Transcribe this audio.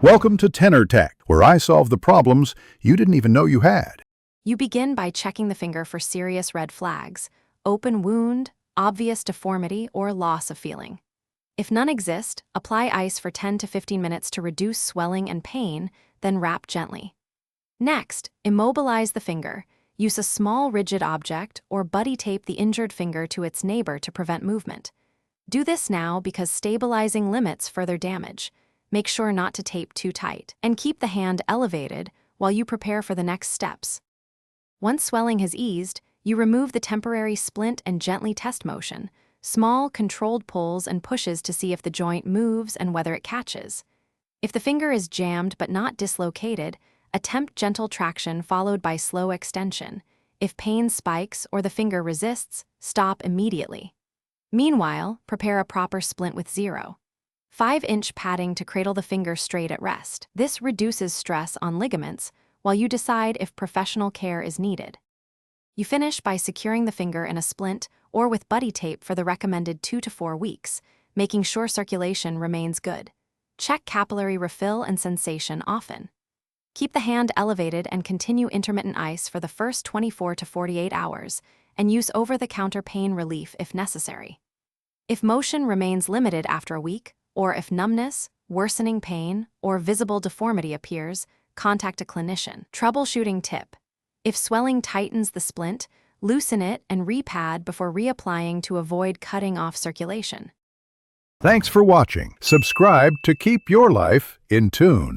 Welcome to Tenor Tech, where I solve the problems you didn't even know you had. You begin by checking the finger for serious red flags, open wound, obvious deformity, or loss of feeling. If none exist, apply ice for 10 to 15 minutes to reduce swelling and pain, then wrap gently. Next, immobilize the finger. Use a small rigid object or buddy tape the injured finger to its neighbor to prevent movement. Do this now because stabilizing limits further damage. Make sure not to tape too tight, and keep the hand elevated while you prepare for the next steps. Once swelling has eased, you remove the temporary splint and gently test motion, small, controlled pulls and pushes to see if the joint moves and whether it catches. If the finger is jammed but not dislocated, attempt gentle traction followed by slow extension. If pain spikes or the finger resists, stop immediately. Meanwhile, prepare a proper splint with 0.5-inch padding to cradle the finger straight at rest. This reduces stress on ligaments while you decide if professional care is needed. You finish by securing the finger in a splint or with buddy tape for the recommended 2 to 4 weeks, making sure circulation remains good. Check capillary refill and sensation often. Keep the hand elevated and continue intermittent ice for the first 24 to 48 hours, and use over-the-counter pain relief if necessary. If motion remains limited after a week, or if numbness, worsening pain, or visible deformity appears, contact a clinician. Troubleshooting tip: if swelling tightens the splint, loosen it and re-pad before reapplying to avoid cutting off circulation. Thanks for watching. Subscribe to keep your life in tune.